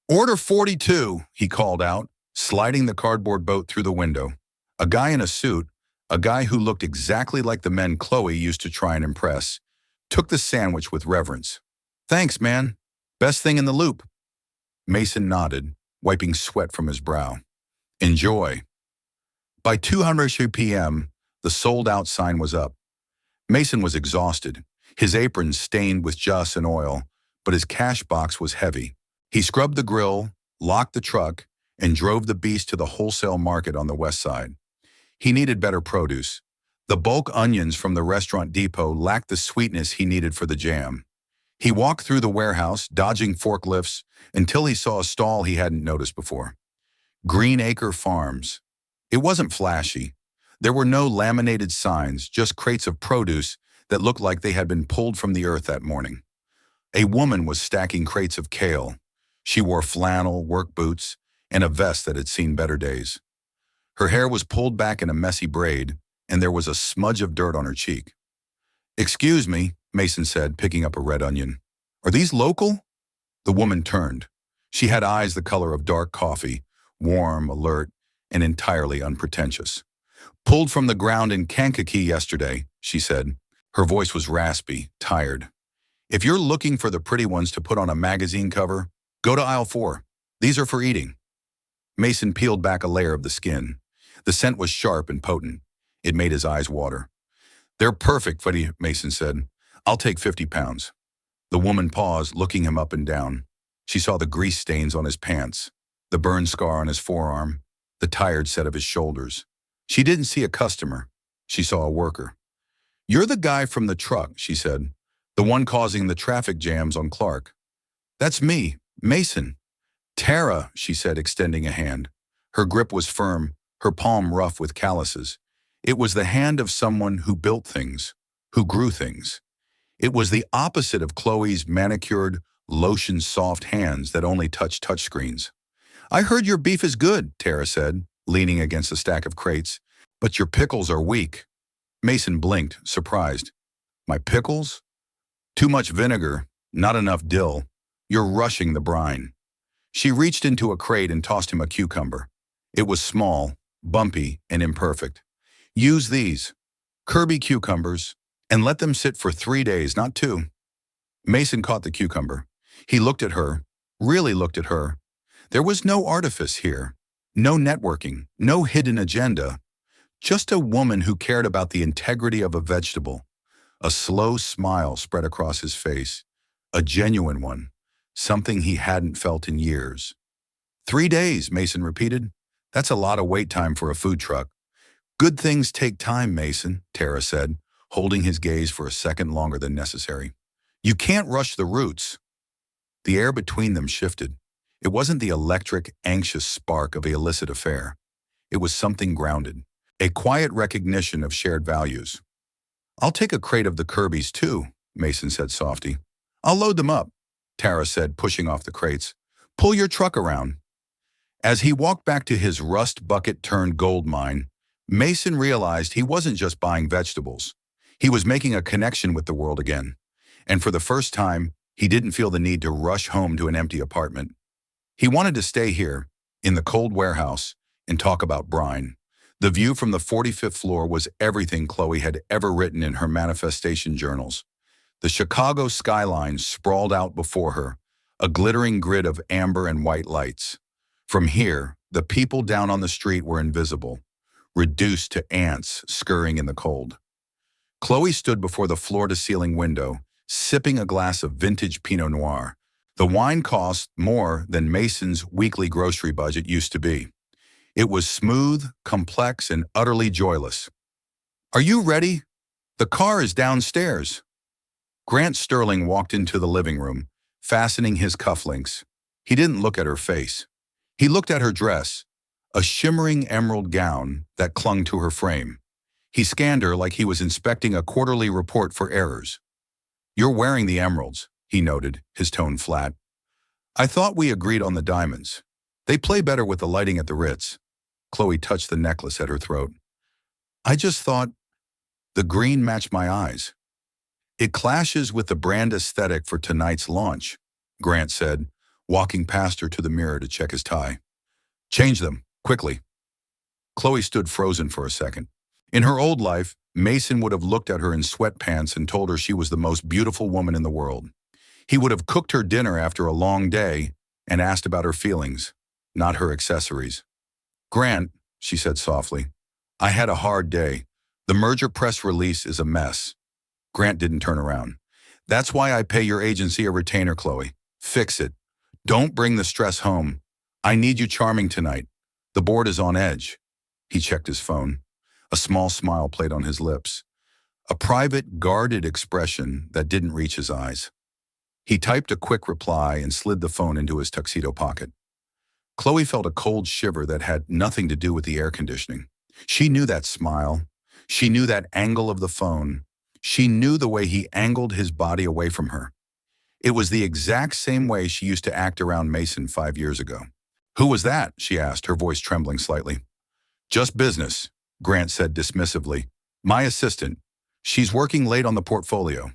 "Order 42, he called out, sliding the cardboard boat through the window. A guy in a suit, a guy who looked exactly like the men Khloe used to try and impress, took the sandwich with reverence. "Thanks, man. Best thing in the loop." Mason nodded, wiping sweat from his brow. "Enjoy." By 2:00 p.m., the sold-out sign was up. Mason was exhausted, his apron stained with juice and oil, but his cash box was heavy. He scrubbed the grill, locked the truck, and drove the beast to the wholesale market on the west side. He needed better produce. The bulk onions from the restaurant depot lacked the sweetness he needed for the jam. He walked through the warehouse, dodging forklifts, until he saw a stall he hadn't noticed before. Green Acre Farms. It wasn't flashy. There were no laminated signs, just crates of produce that looked like they had been pulled from the earth that morning. A woman was stacking crates of kale. She wore flannel, work boots, and a vest that had seen better days. Her hair was pulled back in a messy braid, and there was a smudge of dirt on her cheek. "Excuse me," Mason said, picking up a red onion. "Are these local?" The woman turned. She had eyes the color of dark coffee, warm, alert, and entirely unpretentious. "Pulled from the ground in Kankakee yesterday," she said. Her voice was raspy, tired. "If you're looking for the pretty ones to put on a magazine cover, go to aisle 4. These are for eating." Mason peeled back a layer of the skin. The scent was sharp and potent. It made his eyes water. "They're perfect, Fuddy," Mason said. "I'll take 50 pounds. The woman paused, looking him up and down. She saw the grease stains on his pants, the burn scar on his forearm, the tired set of his shoulders. She didn't see a customer. She saw a worker. "You're the guy from the truck," she said. "The one causing the traffic jams on Clark." "That's me, Mason." "Tara," she said, extending a hand. Her grip was firm, her palm rough with calluses. It was the hand of someone who built things, who grew things. It was the opposite of Khloe's manicured, lotion-soft hands that only touched touchscreens. "I heard your beef is good," Tara said, leaning against a stack of crates. "But your pickles are weak." Mason blinked, surprised. "My pickles? Too much vinegar, not enough dill. You're rushing the brine." She reached into a crate and tossed him a cucumber. It was small, bumpy, and imperfect. Use these, Kirby cucumbers, and let them sit for 3 days, not 2. Mason caught the cucumber. He looked at her, really looked at her. There was no artifice here, no networking, no hidden agenda, just a woman who cared about the integrity of a vegetable. A slow smile spread across his face, a genuine one, something he hadn't felt in years. 3 days, Mason repeated. That's a lot of wait time for a food truck. Good things take time, Mason, Tara said, holding his gaze for a second longer than necessary. You can't rush the roots. The air between them shifted. It wasn't the electric, anxious spark of an illicit affair. It was something grounded, a quiet recognition of shared values. I'll take a crate of the Kirby's too, Mason said softly. I'll load them up, Tara said, pushing off the crates. Pull your truck around. As he walked back to his rust bucket-turned gold mine, Mason realized he wasn't just buying vegetables. He was making a connection with the world again. And for the first time, he didn't feel the need to rush home to an empty apartment. He wanted to stay here, in the cold warehouse, and talk about brine. The view from the 45th floor was everything Khloe had ever written in her manifestation journals. The Chicago skyline sprawled out before her, a glittering grid of amber and white lights. From here, the people down on the street were invisible, reduced to ants scurrying in the cold. Khloe stood before the floor-to-ceiling window, sipping a glass of vintage Pinot Noir. The wine cost more than Mason's weekly grocery budget used to be. It was smooth, complex, and utterly joyless. Are you ready? The car is downstairs. Grant Sterling walked into the living room, fastening his cufflinks. He didn't look at her face. He looked at her dress, a shimmering emerald gown that clung to her frame. He scanned her like he was inspecting a quarterly report for errors. You're wearing the emeralds, he noted, his tone flat. I thought we agreed on the diamonds. They play better with the lighting at the Ritz. Khloe touched the necklace at her throat. I just thought the green matched my eyes. It clashes with the brand aesthetic for tonight's launch, Grant said, walking past her to the mirror to check his tie. Change them, quickly. Khloe stood frozen for a second. In her old life, Mason would have looked at her in sweatpants and told her she was the most beautiful woman in the world. He would have cooked her dinner after a long day and asked about her feelings, not her accessories. Grant, she said softly, I had a hard day. The merger press release is a mess. Grant didn't turn around. That's why I pay your agency a retainer, Khloe. Fix it. Don't bring the stress home. I need you charming tonight. The board is on edge. He checked his phone. A small smile played on his lips. A private, guarded expression that didn't reach his eyes. He typed a quick reply and slid the phone into his tuxedo pocket. Khloe felt a cold shiver that had nothing to do with the air conditioning. She knew that smile. She knew that angle of the phone. She knew the way he angled his body away from her. It was the exact same way she used to act around Mason 5 years ago. Who was that? She asked, her voice trembling slightly. Just business, Grant said dismissively. My assistant. She's working late on the portfolio.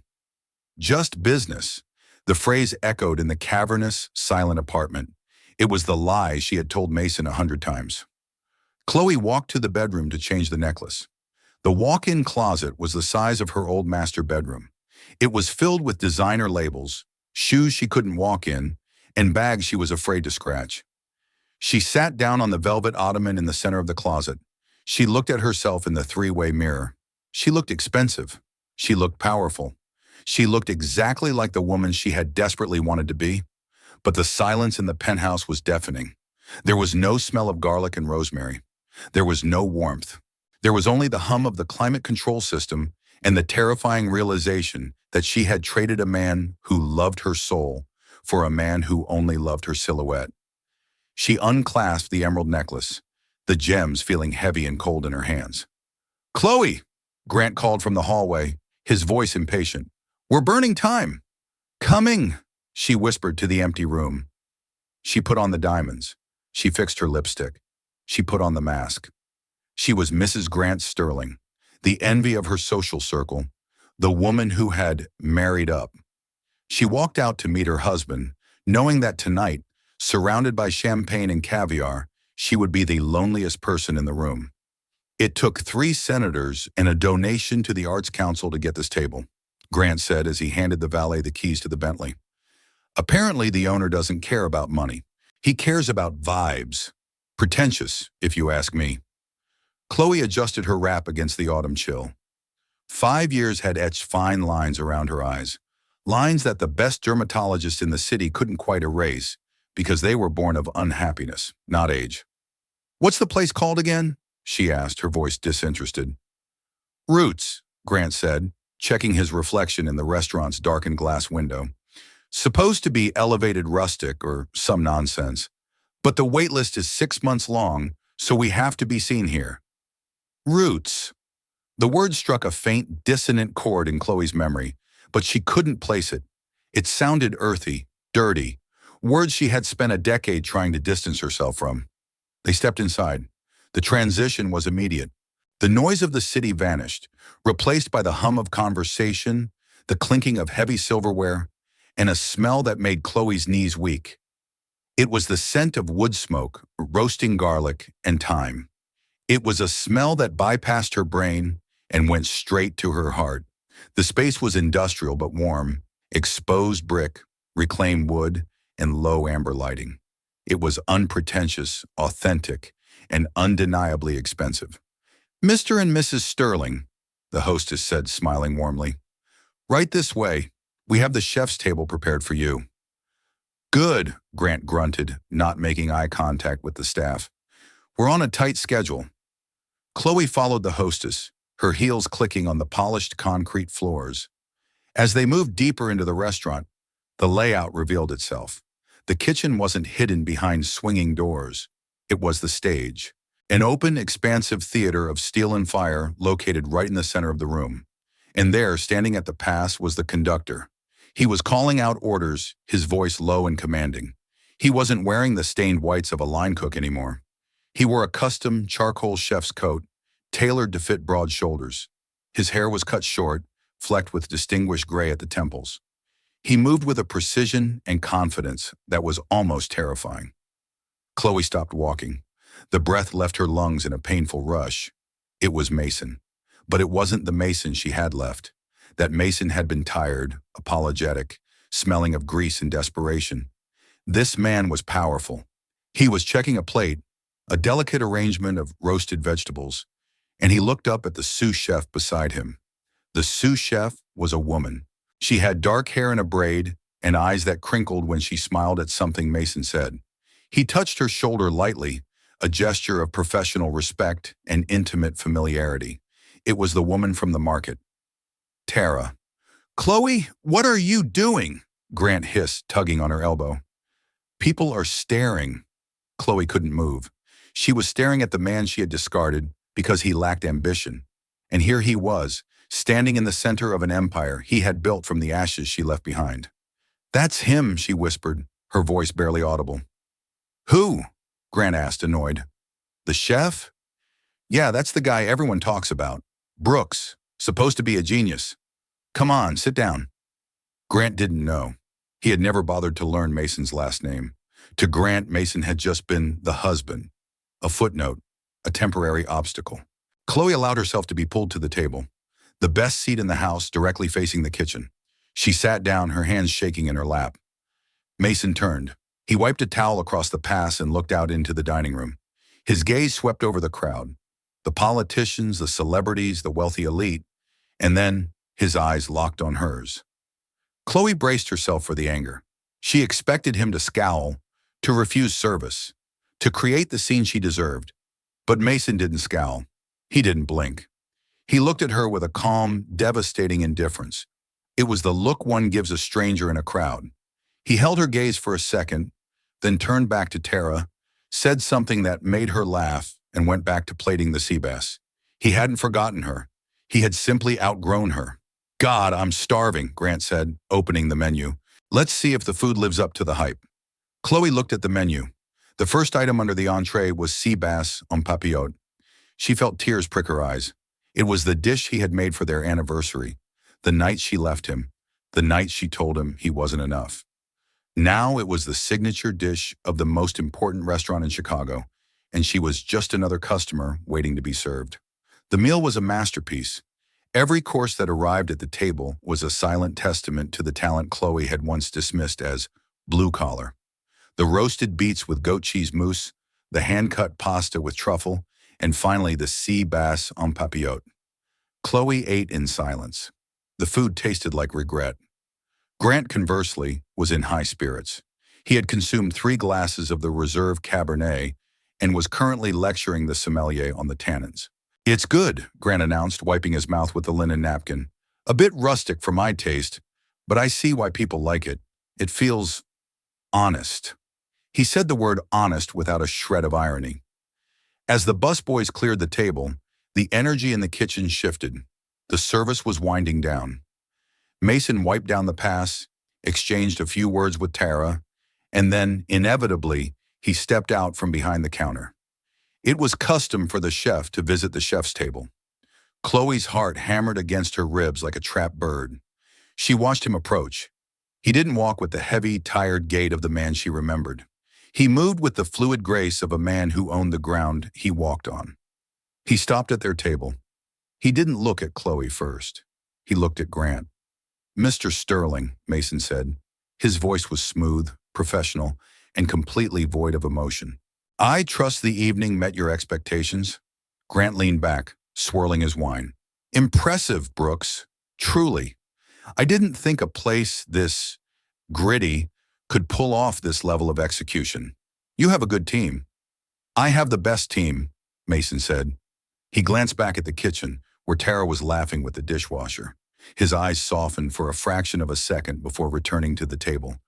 Just business. The phrase echoed in the cavernous, silent apartment. It was the lie she had told Mason 100 times. Khloe walked to the bedroom to change the necklace. The walk-in closet was the size of her old master bedroom. It was filled with designer labels, shoes she couldn't walk in, and bags she was afraid to scratch. She sat down on the velvet ottoman in the center of the closet. She looked at herself in the three-way mirror. She looked expensive. She looked powerful. She looked exactly like the woman she had desperately wanted to be. But the silence in the penthouse was deafening. There was no smell of garlic and rosemary. There was no warmth. There was only the hum of the climate control system and the terrifying realization that she had traded a man who loved her soul for a man who only loved her silhouette. She unclasped the emerald necklace, the gems feeling heavy and cold in her hands. Khloe, Grant called from the hallway, his voice impatient. We're burning time. Coming, she whispered to the empty room. She put on the diamonds. She fixed her lipstick. She put on the mask. She was Mrs. Grant Sterling, the envy of her social circle, the woman who had married up. She walked out to meet her husband, knowing that tonight, surrounded by champagne and caviar, she would be the loneliest person in the room. It took 3 senators and a donation to the Arts Council to get this table, Grant said as he handed the valet the keys to the Bentley. Apparently, the owner doesn't care about money. He cares about vibes. Pretentious, if you ask me. Khloe adjusted her wrap against the autumn chill. 5 years had etched fine lines around her eyes, lines that the best dermatologist in the city couldn't quite erase because they were born of unhappiness, not age. "What's the place called again?" she asked, her voice disinterested. "Roots," Grant said, checking his reflection in the restaurant's darkened glass window. "Supposed to be elevated rustic or some nonsense. But the wait list is 6 months long, so we have to be seen here." Roots. The word struck a faint, dissonant chord in Khloe's memory, but she couldn't place it. It sounded earthy, dirty, words she had spent a decade trying to distance herself from. They stepped inside. The transition was immediate. The noise of the city vanished, replaced by the hum of conversation, the clinking of heavy silverware, and a smell that made Khloe's knees weak. It was the scent of wood smoke, roasting garlic, and thyme. It was a smell that bypassed her brain and went straight to her heart. The space was industrial but warm, exposed brick, reclaimed wood, and low amber lighting. It was unpretentious, authentic, and undeniably expensive. "Mr. and Mrs. Sterling," the hostess said, smiling warmly. "Right this way. We have the chef's table prepared for you." "Good," Grant grunted, not making eye contact with the staff. "We're on a tight schedule." Khloe followed the hostess, her heels clicking on the polished concrete floors. As they moved deeper into the restaurant, the layout revealed itself. The kitchen wasn't hidden behind swinging doors. It was the stage, an open, expansive theater of steel and fire located right in the center of the room. And there, standing at the pass, was the conductor. He was calling out orders, his voice low and commanding. He wasn't wearing the stained whites of a line cook anymore. He wore a custom charcoal chef's coat, tailored to fit broad shoulders. His hair was cut short, flecked with distinguished gray at the temples. He moved with a precision and confidence that was almost terrifying. Khloe stopped walking. The breath left her lungs in a painful rush. It was Mason. But it wasn't the Mason she had left. That Mason had been tired, apologetic, smelling of grease and desperation. This man was powerful. He was checking a plate, a delicate arrangement of roasted vegetables, and he looked up at the sous chef beside him. The sous chef was a woman. She had dark hair in a braid and eyes that crinkled when she smiled at something Mason said. He touched her shoulder lightly, a gesture of professional respect and intimate familiarity. It was the woman from the market. Tara. "Khloe, what are you doing?" Grant hissed, tugging on her elbow. "People are staring." Khloe couldn't move. She was staring at the man she had discarded because he lacked ambition. And here he was, standing in the center of an empire he had built from the ashes she left behind. "That's him," she whispered, her voice barely audible. "Who?" Grant asked, annoyed. "The chef? Yeah, that's the guy everyone talks about. Brooks, supposed to be a genius. Come on, sit down." Grant didn't know. He had never bothered to learn Mason's last name. To Grant, Mason had just been the husband, a footnote, a temporary obstacle. Khloe allowed herself to be pulled to the table, the best seat in the house directly facing the kitchen. She sat down, her hands shaking in her lap. Mason turned. He wiped a towel across the pass and looked out into the dining room. His gaze swept over the crowd, the politicians, the celebrities, the wealthy elite, and then his eyes locked on hers. Khloe braced herself for the anger. She expected him to scowl, to refuse service, to create the scene she deserved. But Mason didn't scowl. He didn't blink. He looked at her with a calm, devastating indifference. It was the look one gives a stranger in a crowd. He held her gaze for a second, then turned back to Tara, said something that made her laugh, and went back to plating the sea bass. He hadn't forgotten her. He had simply outgrown her. "God, I'm starving," Grant said, opening the menu. "Let's see if the food lives up to the hype." Khloe looked at the menu. The first item under the entree was sea bass en papillote. She felt tears prick her eyes. It was the dish he had made for their anniversary, the night she left him, the night she told him he wasn't enough. Now it was the signature dish of the most important restaurant in Chicago, and she was just another customer waiting to be served. The meal was a masterpiece. Every course that arrived at the table was a silent testament to the talent Khloe had once dismissed as blue-collar. The roasted beets with goat cheese mousse, the hand-cut pasta with truffle, and finally the sea bass en papillote. Khloe ate in silence. The food tasted like regret. Grant, conversely, was in high spirits. He had consumed 3 glasses of the Reserve Cabernet and was currently lecturing the sommelier on the tannins. "It's good," Grant announced, wiping his mouth with the linen napkin. "A bit rustic for my taste, but I see why people like it. It feels honest." He said the word honest without a shred of irony. As the busboys cleared the table, the energy in the kitchen shifted. The service was winding down. Mason wiped down the pass, exchanged a few words with Tara, and then, inevitably, he stepped out from behind the counter. It was custom for the chef to visit the chef's table. Khloe's heart hammered against her ribs like a trapped bird. She watched him approach. He didn't walk with the heavy, tired gait of the man she remembered. He moved with the fluid grace of a man who owned the ground he walked on. He stopped at their table. He didn't look at Khloe first. He looked at Grant. "Mr. Sterling," Mason said. His voice was smooth, professional, and completely void of emotion. "I trust the evening met your expectations." Grant leaned back, swirling his wine. "Impressive, Brooks. Truly. I didn't think a place this gritty could pull off this level of execution. You have a good team." "I have the best team," Mason said. He glanced back at the kitchen, where Tara was laughing with the dishwasher. His eyes softened for a fraction of a second before returning to the table,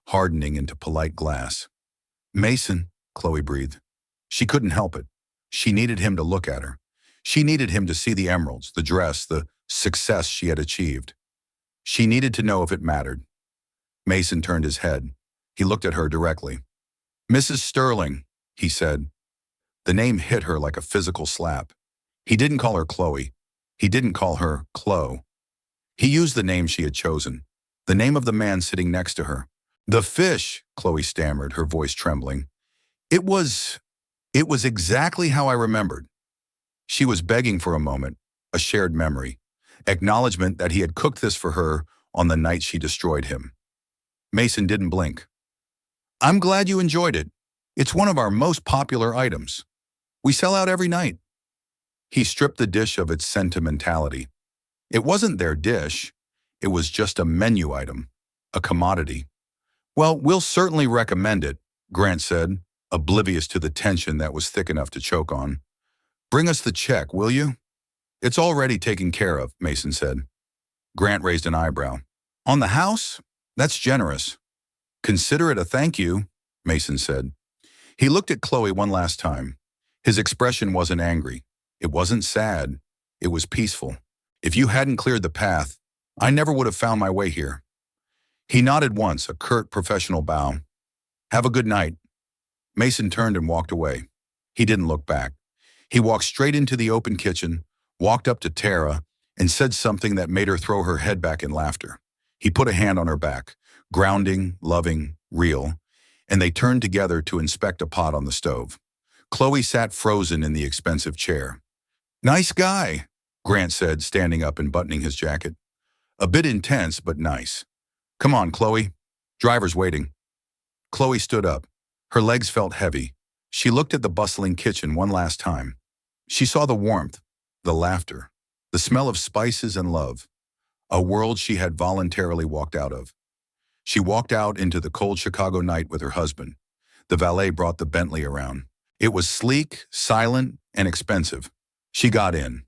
hardening into polite glass. "Mason," Khloe breathed. She couldn't help it. She needed him to look at her. She needed him to see the emeralds, the dress, the success she had achieved. She needed to know if it mattered. Mason turned his head. He looked at her directly. "Mrs. Sterling," he said. The name hit her like a physical slap. He didn't call her Khloe. He didn't call her Khloe. He used the name she had chosen, the name of the man sitting next to her. "The fish," Khloe stammered, her voice trembling. It was exactly how I remembered." She was begging for a moment, a shared memory, acknowledgement that he had cooked this for her on the night she destroyed him. Mason didn't blink. "I'm glad you enjoyed it. It's one of our most popular items. We sell out every night." He stripped the dish of its sentimentality. It wasn't their dish. It was just a menu item, a commodity. "Well, we'll certainly recommend it," Grant said, oblivious to the tension that was thick enough to choke on. "Bring us the check, will you?" "It's already taken care of," Mason said. Grant raised an eyebrow. "On the house? That's generous." "Consider it a thank you," Mason said. He looked at Khloe one last time. His expression wasn't angry. It wasn't sad. It was peaceful. "If you hadn't cleared the path, I never would have found my way here." He nodded once, a curt professional bow. "Have a good night." Mason turned and walked away. He didn't look back. He walked straight into the open kitchen, walked up to Tara, and said something that made her throw her head back in laughter. He put a hand on her back, grounding, loving, real, and they turned together to inspect a pot on the stove. Khloe sat frozen in the expensive chair. "Nice guy," Grant said, standing up and buttoning his jacket. "A bit intense, but nice. Come on, Khloe. Driver's waiting." Khloe stood up. Her legs felt heavy. She looked at the bustling kitchen one last time. She saw the warmth, the laughter, the smell of spices and love, a world she had voluntarily walked out of. She walked out into the cold Chicago night with her husband. The valet brought the Bentley around. It was sleek, silent, and expensive. She got in.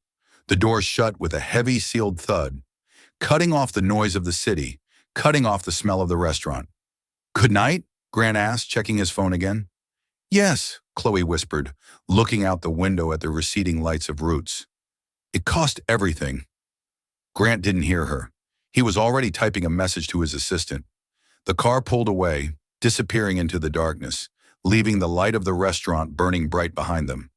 The door shut with a heavy sealed thud, cutting off the noise of the city, cutting off the smell of the restaurant. "Good night?" Grant asked, checking his phone again. "Yes," Khloe whispered, looking out the window at the receding lights of Roots. "It cost everything." Grant didn't hear her. He was already typing a message to his assistant. The car pulled away, disappearing into the darkness, leaving the light of the restaurant burning bright behind them.